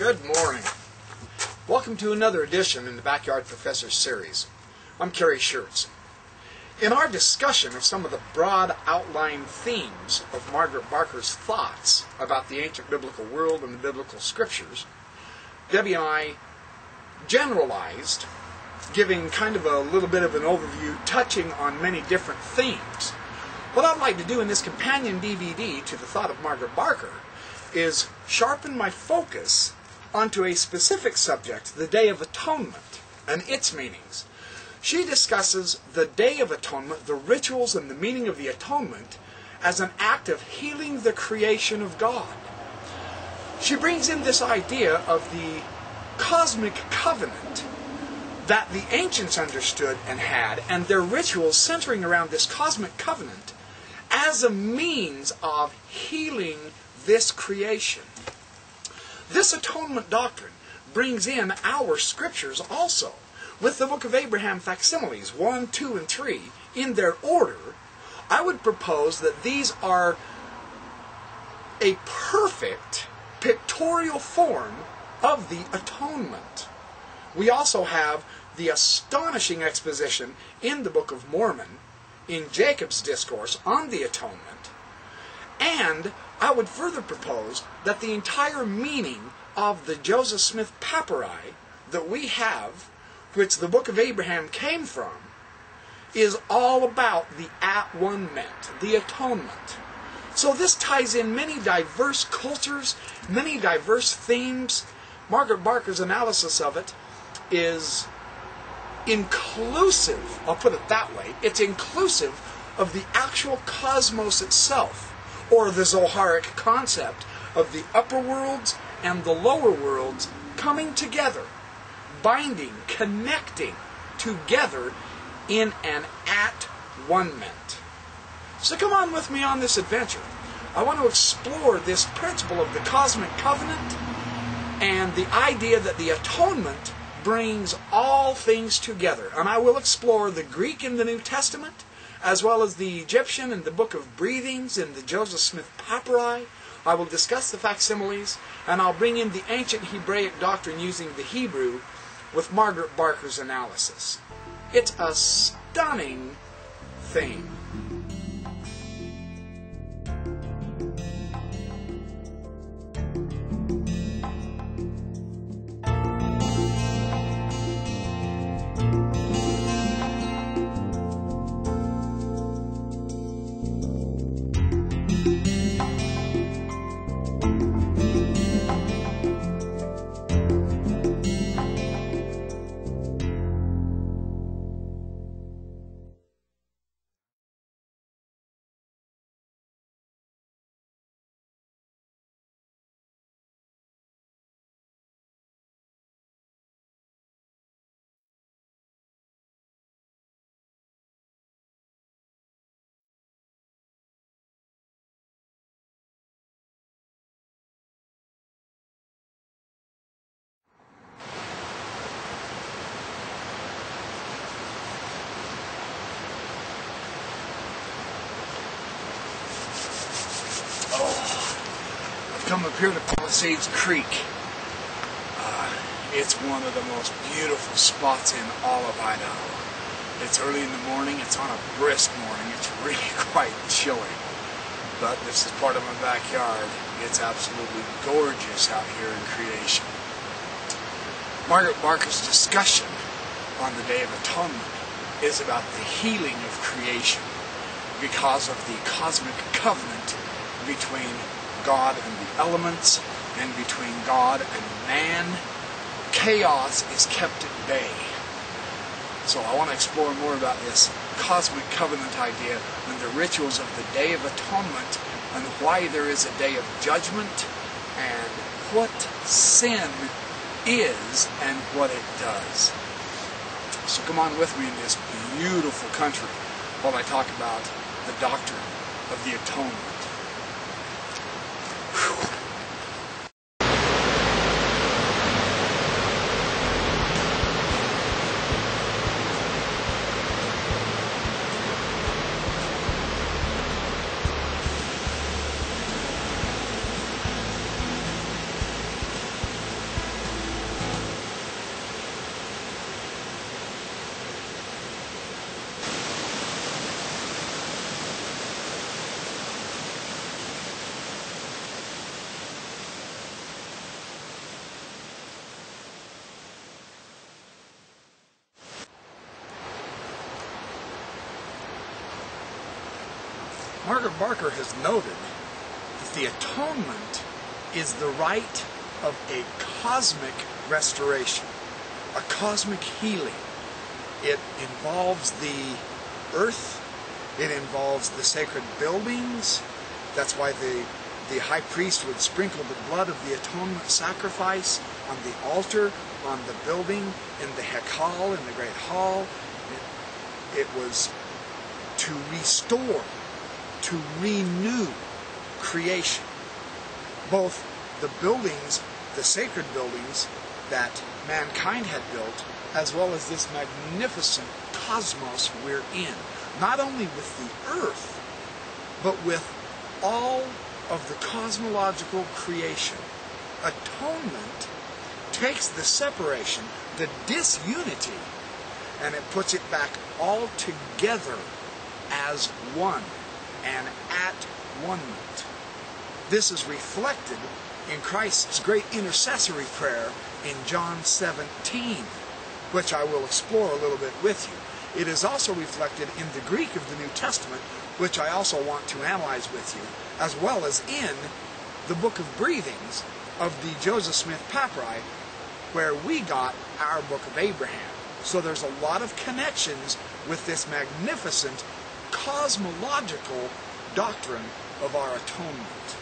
Good morning. Welcome to another edition in the Backyard Professor series. I'm Kerry Schertz. In our discussion of some of the broad outline themes of Margaret Barker's thoughts about the ancient biblical world and the biblical scriptures, Debbie and I generalized, giving kind of a little bit of an overview, touching on many different themes. What I'd like to do in this companion DVD to the thought of Margaret Barker is sharpen my focus onto a specific subject, the Day of Atonement, and its meanings. She discusses the Day of Atonement, the rituals and the meaning of the atonement, as an act of healing the creation of God. She brings in this idea of the cosmic covenant that the ancients understood and had, and their rituals centering around this cosmic covenant as a means of healing this creation. This atonement doctrine brings in our scriptures also, with the Book of Abraham facsimiles 1, 2, and 3 in their order. I would propose that these are a perfect pictorial form of the atonement. We also have the astonishing exposition in the Book of Mormon, in Jacob's discourse on the atonement. And I would further propose that the entire meaning of the Joseph Smith papyri that we have, which the Book of Abraham came from, is all about the at-one-ment, the atonement. So this ties in many diverse cultures, many diverse themes. Margaret Barker's analysis of it is inclusive, I'll put it that way, it's inclusive of the actual cosmos itself, or the Zoharic concept of the upper worlds and the lower worlds coming together, binding, connecting together in an at-one-ment. So come on with me on this adventure. I want to explore this principle of the cosmic covenant and the idea that the atonement brings all things together. And I will explore the Greek in the New Testament, as well as the Egyptian and the Book of Breathings in the Joseph Smith papyri. I will discuss the facsimiles, and I'll bring in the ancient Hebraic doctrine using the Hebrew with Margaret Barker's analysis. It's a stunning theme. Come up here to Palisades Creek. It's one of the most beautiful spots in all of Idaho. It's early in the morning, it's on a brisk morning, it's really quite chilly. But this is part of my backyard. It's absolutely gorgeous out here in creation. Margaret Barker's discussion on the Day of Atonement is about the healing of creation because of the cosmic covenant between God and the elements, and between God and man. Chaos is kept at bay. So I want to explore more about this cosmic covenant idea and the rituals of the Day of Atonement, and why there is a day of judgment, and what sin is and what it does. So come on with me in this beautiful country while I talk about the doctrine of the atonement. Margaret Barker has noted that the atonement is the rite of a cosmic restoration, a cosmic healing. It involves the earth, it involves the sacred buildings. That's why the high priest would sprinkle the blood of the atonement sacrifice on the altar, on the building, in the Hekal, in the Great Hall. It was to restore, to renew creation. Both the buildings, the sacred buildings that mankind had built, as well as this magnificent cosmos we're in. Not only with the earth, but with all of the cosmological creation. Atonement takes the separation, the disunity, and it puts it back all together as one and at one-ment. This is reflected in Christ's great intercessory prayer in John 17, which I will explore a little bit with you. It is also reflected in the Greek of the New Testament, which I also want to analyze with you, as well as in the Book of Breathings of the Joseph Smith Papyri, where we got our Book of Abraham. So there's a lot of connections with this magnificent cosmological doctrine of our atonement.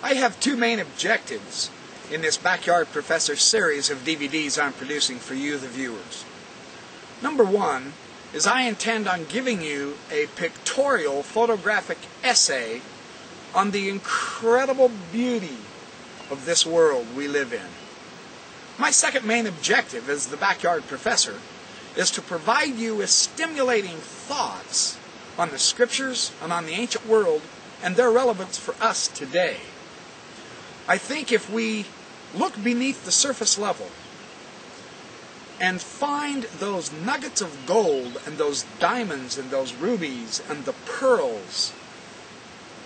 I have two main objectives in this Backyard Professor series of DVDs I'm producing for you, the viewers. Number one is I intend on giving you a pictorial photographic essay on the incredible beauty of this world we live in. My second main objective as the Backyard Professor is to provide you with stimulating thoughts on the Scriptures and on the ancient world and their relevance for us today. I think if we look beneath the surface level and find those nuggets of gold and those diamonds and those rubies and the pearls,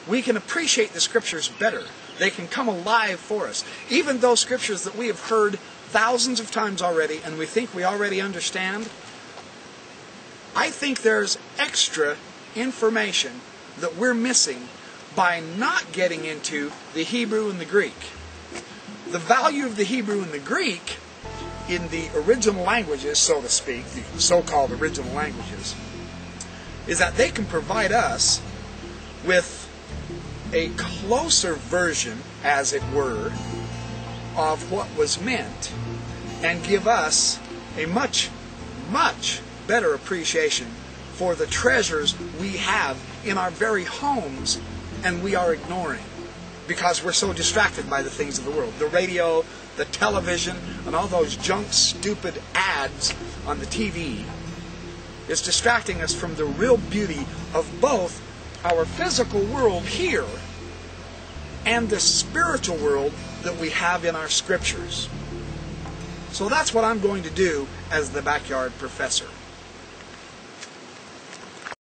we can appreciate the Scriptures better. They can come alive for us. Even those Scriptures that we have heard thousands of times already and we think we already understand, I think there's extra information that we're missing by not getting into the Hebrew and the Greek. The value of the Hebrew and the Greek in the original languages, so to speak, the so-called original languages, is that they can provide us with a closer version, as it were, of what was meant and give us a much, much better appreciation for the treasures we have in our very homes and we are ignoring because we're so distracted by the things of the world. The radio, the television, and all those junk, stupid ads on the TV is distracting us from the real beauty of both our physical world here and the spiritual world that we have in our Scriptures. So that's what I'm going to do as the backyard professor.